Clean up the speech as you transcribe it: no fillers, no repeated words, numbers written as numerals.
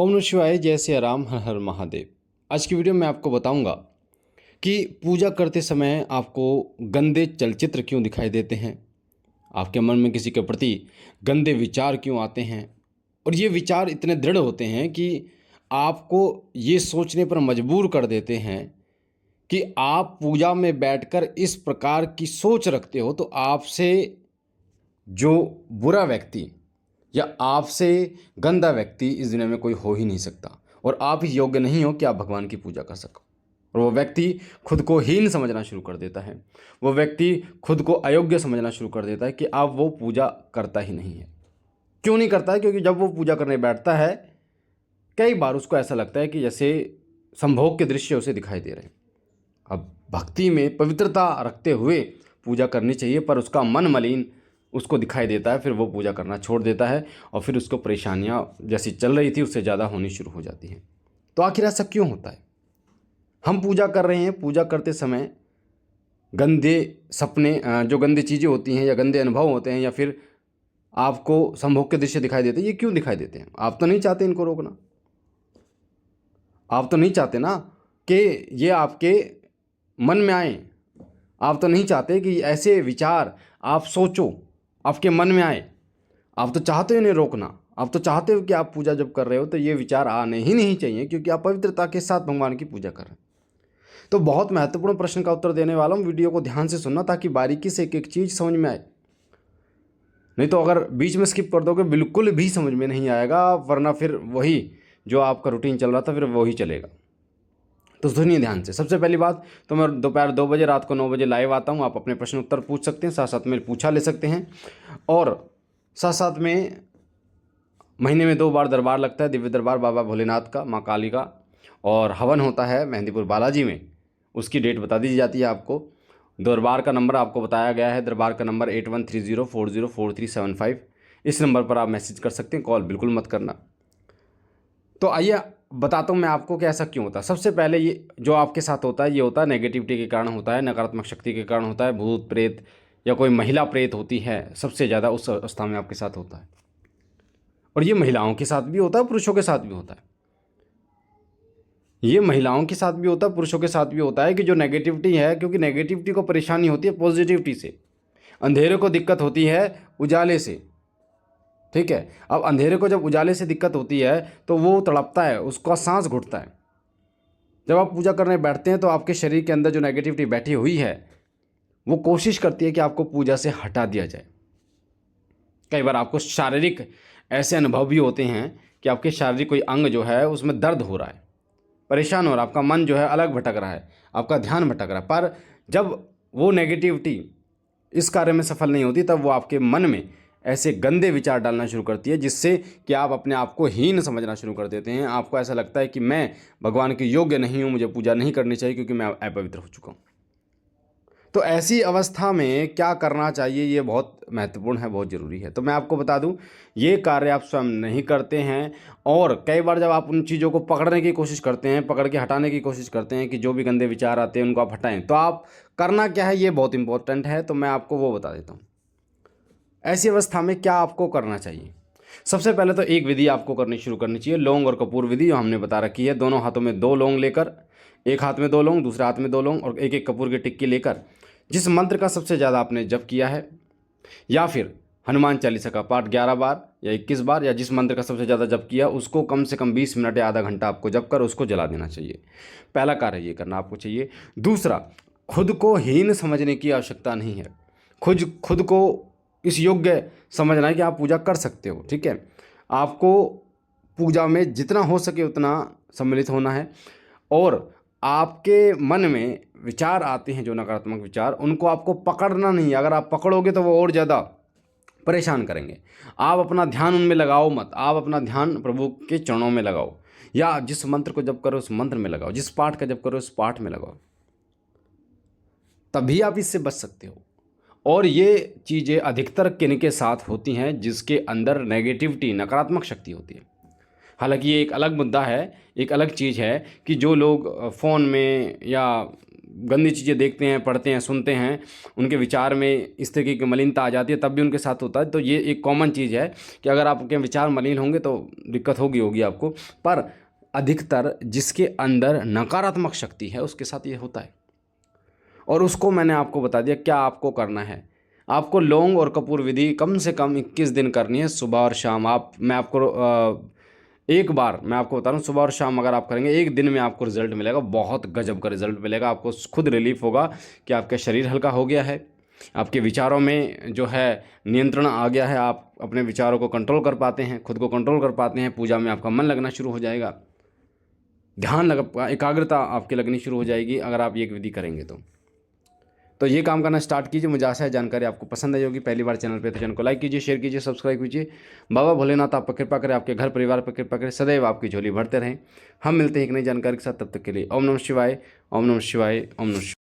ओम नमः शिवाय, जय सिया राम, हर हर महादेव। आज की वीडियो में आपको बताऊंगा कि पूजा करते समय आपको गंदे चलचित्र क्यों दिखाई देते हैं, आपके मन में किसी के प्रति गंदे विचार क्यों आते हैं और ये विचार इतने दृढ़ होते हैं कि आपको ये सोचने पर मजबूर कर देते हैं कि आप पूजा में बैठकर इस प्रकार की सोच रखते हो तो आपसे जो बुरा व्यक्ति या आपसे गंदा व्यक्ति इस दुनिया में कोई हो ही नहीं सकता और आप ही योग्य नहीं हो कि आप भगवान की पूजा कर सको। और वो व्यक्ति खुद को हीन समझना शुरू कर देता है, वो व्यक्ति खुद को अयोग्य समझना शुरू कर देता है कि अब वो पूजा करता ही नहीं है। क्यों नहीं करता है? क्योंकि जब वो पूजा करने बैठता है कई बार उसको ऐसा लगता है कि जैसे संभोग के दृश्य उसे दिखाई दे रहे हैं। अब भक्ति में पवित्रता रखते हुए पूजा करनी चाहिए, पर उसका मन मलिन उसको दिखाई देता है, फिर वो पूजा करना छोड़ देता है और फिर उसको परेशानियां जैसी चल रही थी उससे ज़्यादा होनी शुरू हो जाती हैं। तो आखिर ऐसा क्यों होता है? हम पूजा कर रहे हैं, पूजा करते समय गंदे सपने, जो गंदी चीज़ें होती हैं या गंदे अनुभव होते हैं या फिर आपको संभोग के दृश्य दिखाई देते हैं, ये क्यों दिखाई देते हैं? आप तो नहीं चाहते इनको रोकना, आप तो नहीं चाहते ना कि ये आपके मन में आए, आप तो नहीं चाहते कि ऐसे विचार आप सोचो, आपके मन में आए। आप तो चाहते हो इन्हें रोकना, आप तो चाहते हो कि आप पूजा जब कर रहे हो तो ये विचार आने ही नहीं चाहिए, क्योंकि आप पवित्रता के साथ भगवान की पूजा कर रहे हैं। तो बहुत महत्वपूर्ण प्रश्न का उत्तर देने वाला हूँ, वीडियो को ध्यान से सुनना ताकि बारीकी से एक एक चीज़ समझ में आए। नहीं तो अगर बीच में स्किप कर दोगे बिल्कुल भी समझ में नहीं आएगा, वरना फिर वही जो आपका रूटीन चल रहा था फिर वही चलेगा। तो सुनिए ध्यान से। सबसे पहली बात तो मैं दोपहर 2 बजे, रात को 9 बजे लाइव आता हूँ। आप अपने प्रश्न उत्तर पूछ सकते हैं, साथ साथ में पूछा ले सकते हैं। और साथ साथ में महीने में 2 बार दरबार लगता है, दिव्य दरबार बाबा भोलेनाथ का, माँ काली का, और हवन होता है मेहंदीपुर बालाजी में। उसकी डेट बता दी जाती है आपको। दरबार का नंबर आपको बताया गया है, दरबार का नंबर 8130404375। इस नंबर पर आप मैसेज कर सकते हैं, कॉल बिल्कुल मत करना। तो आइए बताता हूँ मैं आपको कि ऐसा क्यों होता है। सबसे पहले ये जो आपके साथ होता है, ये होता है नेगेटिविटी के कारण होता है, नकारात्मक शक्ति के कारण होता है। भूत प्रेत या कोई महिला प्रेत होती है, सबसे ज़्यादा उस अवस्था में आपके साथ होता है। और ये महिलाओं के साथ भी होता है, पुरुषों के साथ भी होता है। ये महिलाओं के साथ भी होता है, पुरुषों के साथ भी होता है कि जो नेगेटिविटी है, क्योंकि नेगेटिविटी को परेशानी होती है पॉजिटिविटी से, अंधेरे को दिक्कत होती है उजाले से। ठीक है, अब अंधेरे को जब उजाले से दिक्कत होती है तो वो तड़पता है, उसका सांस घुटता है। जब आप पूजा करने बैठते हैं तो आपके शरीर के अंदर जो नेगेटिविटी बैठी हुई है वो कोशिश करती है कि आपको पूजा से हटा दिया जाए। कई बार आपको शारीरिक ऐसे अनुभव भी होते हैं कि आपके शारीरिक कोई अंग जो है उसमें दर्द हो रहा है, परेशान हो रहा है, आपका मन जो है अलग भटक रहा है, आपका ध्यान भटक रहा है। पर जब वो नेगेटिविटी इस कार्य में सफल नहीं होती तब वो आपके मन में ऐसे गंदे विचार डालना शुरू करती है, जिससे कि आप अपने आप को हीन समझना शुरू कर देते हैं। आपको ऐसा लगता है कि मैं भगवान के योग्य नहीं हूँ, मुझे पूजा नहीं करनी चाहिए क्योंकि मैं अपवित्र हो चुका हूँ। तो ऐसी अवस्था में क्या करना चाहिए, ये बहुत महत्वपूर्ण है, बहुत ज़रूरी है। तो मैं आपको बता दूं, ये कार्य आप स्वयं नहीं करते हैं। और कई बार जब आप उन चीज़ों को पकड़ने की कोशिश करते हैं, पकड़ के हटाने की कोशिश करते हैं कि जो भी गंदे विचार आते हैं उनको आप हटाएं, तो आप करना क्या है ये बहुत इंपॉर्टेंट है। तो मैं आपको वो बता देता हूँ। ऐसी अवस्था में क्या आपको करना चाहिए। सबसे पहले तो एक विधि आपको करनी शुरू करनी चाहिए, लौंग और कपूर विधि, जो हमने बता रखी है। दोनों हाथों में 2 लौंग लेकर, एक हाथ में 2 लौंग, दूसरे हाथ में 2 लौंग और एक एक कपूर की टिक्की लेकर, जिस मंत्र का सबसे ज़्यादा आपने जप किया है, या फिर हनुमान चालीसा का पाठ 11 बार या 21 बार, या जिस मंत्र का सबसे ज़्यादा जप किया उसको कम से कम 20 मिनट या आधा घंटा आपको जप कर उसको जला देना चाहिए। पहला कार्य ये करना आपको चाहिए। दूसरा, खुद को हीन समझने की आवश्यकता नहीं है। खुद को इस योग्य समझना है कि आप पूजा कर सकते हो। ठीक है, आपको पूजा में जितना हो सके उतना सम्मिलित होना है। और आपके मन में विचार आते हैं जो नकारात्मक विचार, उनको आपको पकड़ना नहीं है। अगर आप पकड़ोगे तो वो और ज़्यादा परेशान करेंगे। आप अपना ध्यान उनमें लगाओ मत, आप अपना ध्यान प्रभु के चरणों में लगाओ, या जिस मंत्र को जप करो उस मंत्र में लगाओ, जिस पाठ का जप करो उस पाठ में लगाओ, तभी आप इससे बच सकते हो। और ये चीज़ें अधिकतर किन के साथ होती हैं? जिसके अंदर नेगेटिविटी, नकारात्मक शक्ति होती है। हालांकि ये एक अलग मुद्दा है, एक अलग चीज़ है कि जो लोग फ़ोन में या गंदी चीज़ें देखते हैं, पढ़ते हैं, सुनते हैं, उनके विचार में इस तरीके की मलिनता आ जाती है, तब भी उनके साथ होता है। तो ये एक कॉमन चीज़ है कि अगर आपके विचार मलिन होंगे तो दिक्कत होगी आपको। पर अधिकतर जिसके अंदर नकारात्मक शक्ति है उसके साथ ये होता है, और उसको मैंने आपको बता दिया क्या आपको करना है। आपको लौंग और कपूर विधि कम से कम 21 दिन करनी है, सुबह और शाम। एक बार मैं आपको बता रहा हूँ, सुबह और शाम अगर आप करेंगे, एक दिन में आपको रिजल्ट मिलेगा, बहुत गजब का रिजल्ट मिलेगा। आपको खुद रिलीफ होगा कि आपका शरीर हल्का हो गया है, आपके विचारों में जो है नियंत्रण आ गया है, आप अपने विचारों को कंट्रोल कर पाते हैं, खुद को कंट्रोल कर पाते हैं। पूजा में आपका मन लगना शुरू हो जाएगा, ध्यान लगा, एकाग्रता आपकी लगनी शुरू हो जाएगी अगर आप ये विधि करेंगे तो ये काम करना स्टार्ट कीजिए। मुझे आशा है जानकारी आपको पसंद आई होगी। पहली बार चैनल पे तो चैनल को लाइक कीजिए, शेयर कीजिए, सब्सक्राइब कीजिए। बाबा भोलेनाथ आप पर कृपा करें, आपके घर परिवार पर कृपा करें, सदैव आपकी झोली भरते रहें। हम मिलते हैं एक नई जानकारी के साथ, तब तक के लिए ओम नमः शिवाय, ओम नमः शिवाय, ओम नमः शिवाय।